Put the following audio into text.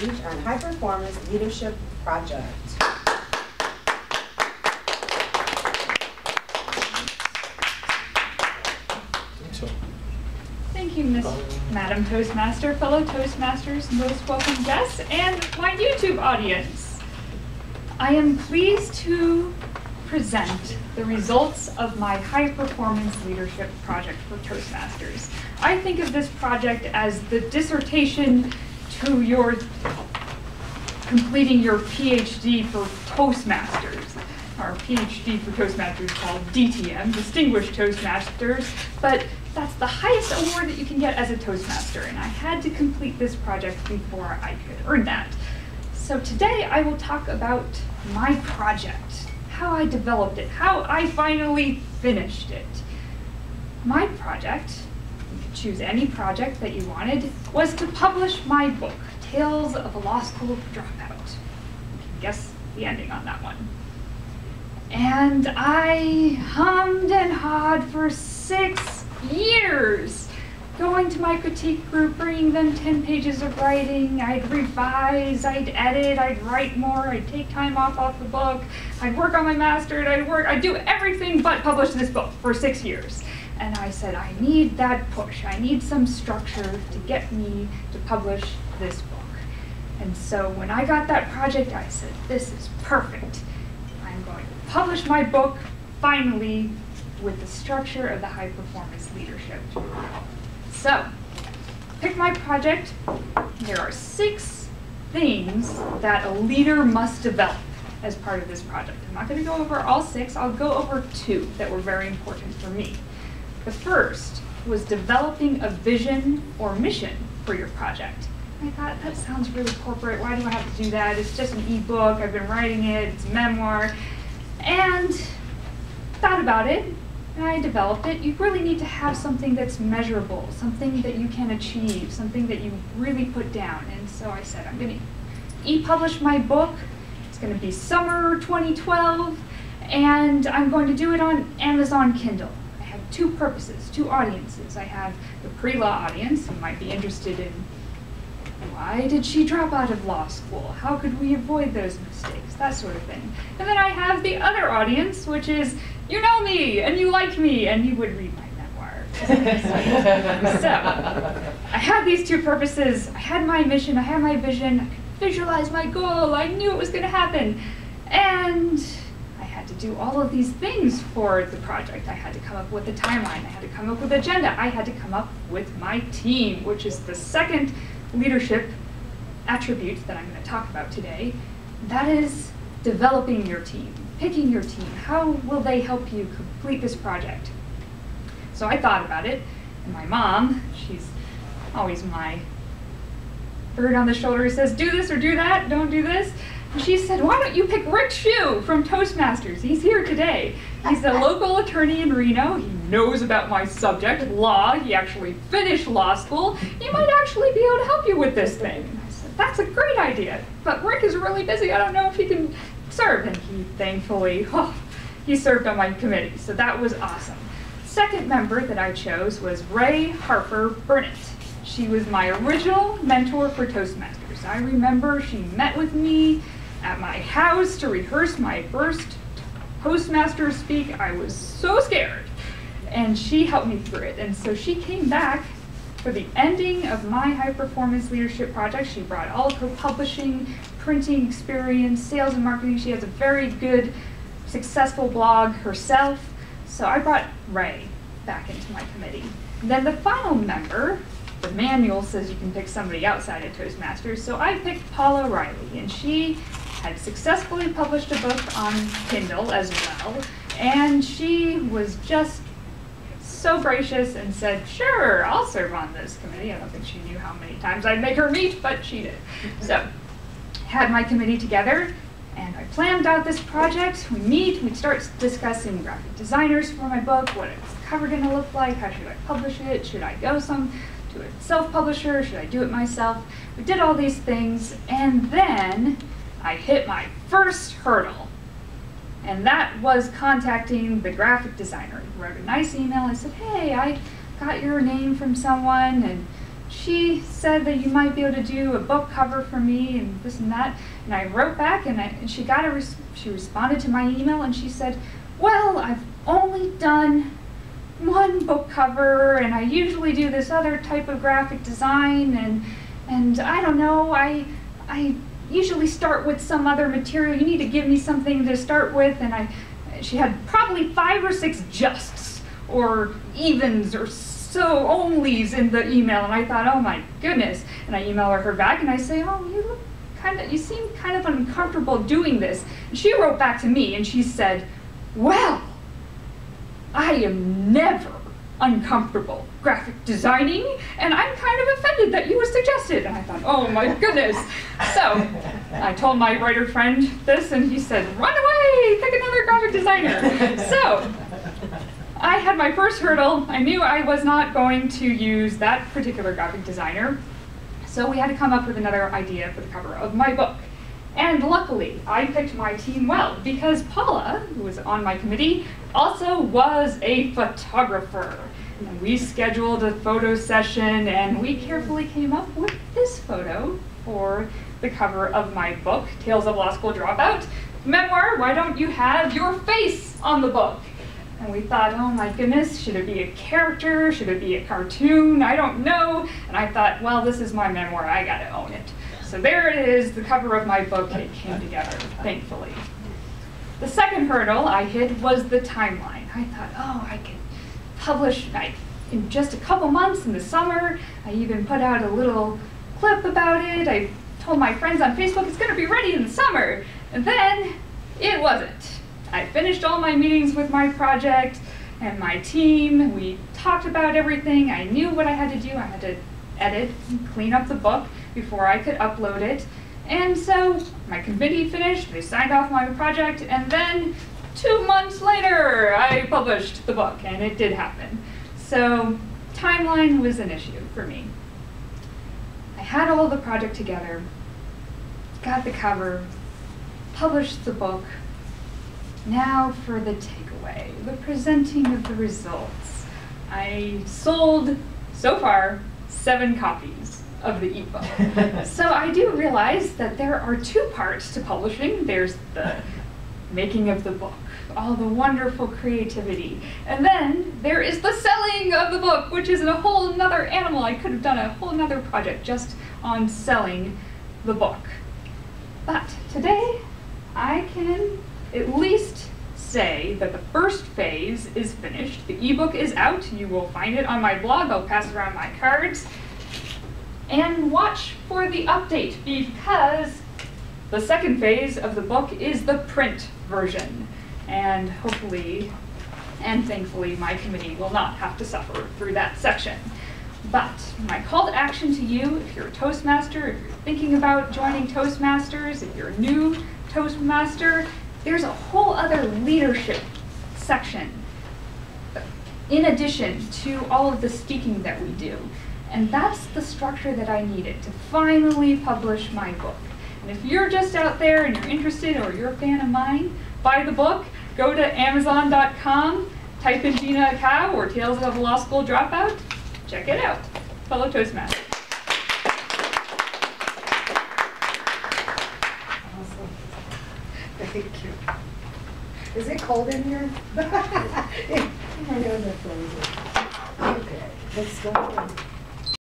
speech on high performance leadership project. Thank you, Madam Toastmaster, fellow Toastmasters, most welcome guests, and my YouTube audience. I am pleased to present the results of my high performance leadership project for Toastmasters. I think of this project as the dissertation to your completing your PhD for Toastmasters. Our PhD for Toastmasters called DTM, Distinguished Toastmasters, but that's the highest award that you can get as a Toastmaster, and I had to complete this project before I could earn that. So today I will talk about my project, how I developed it, how I finally finished it. My project, you could choose any project that you wanted, was to publish my book, Tales of a Law School Dropout. You can guess the ending on that one. And I hummed and hawed for 6 years, going to my critique group, bringing them 10 pages of writing. I'd revise, I'd edit, I'd write more, I'd take time off the book, I'd work on my master, I'd do everything but publish this book for 6 years. And I said, I need that push. I need some structure to get me to publish this book. And so when I got that project, I said, this is perfect. I'm going to publish my book, finally, with the structure of the high performance leadership. So, pick my project. There are 6 things that a leader must develop as part of this project. I'm not going to go over all 6. I'll go over 2 that were very important for me. The first was developing a vision or mission for your project. I thought, that sounds really corporate. Why do I have to do that? It's just an ebook. I've been writing it. It's a memoir. And thought about it. And I developed it. You really need to have something that's measurable, something that you can achieve, something that you really put down. And so I said, I'm going to e-publish my book. It's going to be summer 2012, and I'm going to do it on Amazon Kindle. I have 2 purposes, 2 audiences. I have the pre-law audience who might be interested in why did she drop out of law school? How could we avoid those mistakes? That sort of thing. And then I have the other audience, which is, you know me, and you like me, and you would read my memoir. So, I had these 2 purposes. I had my mission, I had my vision, I could visualize my goal, I knew it was going to happen. And I had to do all of these things for the project. I had to come up with a timeline, I had to come up with an agenda, I had to come up with my team, which is the second leadership attribute that I'm going to talk about today. That is developing your team, picking your team. How will they help you complete this project? So I thought about it, and my mom, she's always my bird on the shoulder who says, do this or do that, don't do this. And she said, why don't you pick Rick Shue from Toastmasters? He's here today. He's a local attorney in Reno. He knows about my subject, law. He actually finished law school. He might actually be able to help you with this thing. And I said, that's a great idea, but Rick is really busy. I don't know if he can serve. And he thankfully, he served on my committee, so that was awesome. Second member that I chose was Ray Harper Burnett. She was my original mentor for Toastmasters. I remember she met with me at my house to rehearse my first Toastmasters speak. I was so scared, and she helped me through it. And so she came back for the ending of my high performance leadership project. She brought all of her publishing, printing experience, sales and marketing. She has a very good, successful blog herself. So I brought Ray back into my committee. And then the final member, the manual says you can pick somebody outside of Toastmasters, so I picked Paula Riley, and she had successfully published a book on Kindle as well, and she was just so gracious and said, sure, I'll serve on this committee. I don't think she knew how many times I'd make her meet, but she did. So, had my committee together, and I planned out this project. we'd start discussing graphic designers for my book, what is the cover gonna look like, how should I publish it, should I go to a self-publisher, should I do it myself? We did all these things, and then I hit my first hurdle, and that was contacting the graphic designer. I wrote a nice email. I said, hey, I got your name from someone, and she said that you might be able to do a book cover for me and this and that. And I wrote back, and she responded to my email, and she said, well, I've only done one book cover, and I usually do this other type of graphic design, and I don't know, I usually start with some other material. You need to give me something to start with. And she had probably 5 or 6 justs or evens or so onlys in the email, and I thought, oh my goodness. And I email her back, and I say, oh, you seem kind of uncomfortable doing this. And she wrote back to me, and she said, well, I am never uncomfortable graphic designing, and I'm kind of offended that you would suggest it. And I thought, oh my goodness. So I told my writer friend this, and he said, run away, pick another graphic designer. So I had my first hurdle. I knew I was not going to use that particular graphic designer, so we had to come up with another idea for the cover of my book. And luckily, I picked my team well, because Paula, who was on my committee, also was a photographer. And we scheduled a photo session, and we carefully came up with this photo for the cover of my book, Tales of Law School Dropout. Memoir, why don't you have your face on the book? And we thought, oh my goodness, should it be a character? Should it be a cartoon? I don't know. And I thought, well, this is my memoir, I gotta own it. So there it is, the cover of my book. It came together, thankfully. The second hurdle I hit was the timeline. I thought, oh, I can publish in just a couple months in the summer. I even put out a little clip about it. I told my friends on Facebook it's gonna be ready in the summer. And then it wasn't. I finished all my meetings with my project and my team. We talked about everything. I knew what I had to do. I had to edit and clean up the book before I could upload it. And so my committee finished, they signed off my project, and then 2 months later, I published the book, and it did happen. So timeline was an issue for me. I had all the project together, got the cover, published the book. Now for the takeaway, the presenting of the results. I sold, so far, 7 copies of the ebook. So I do realize that there are 2 parts to publishing. There's the making of the book, all the wonderful creativity, and then there is the selling of the book, which is a whole nother animal. I could have done a whole nother project just on selling the book. But today, I can at least say that the first phase is finished. The ebook is out. You will find it on my blog. I'll pass around my cards. And watch for the update, because the second phase of the book is the print version. And hopefully, and thankfully, my committee will not have to suffer through that section. But my call to action to you, if you're a Toastmaster, if you're thinking about joining Toastmasters, if you're a new Toastmaster, there's a whole other leadership section in addition to all of the speaking that we do. And that's the structure that I needed to finally publish my book. And if you're just out there and you're interested, or you're a fan of mine, buy the book, go to Amazon.com, type in Gina Akao or Tales of a Law School Dropout, check it out. Fellow Toastmasters. Awesome. Thank you. Is it cold in here? I know that frozen. Okay, let's go.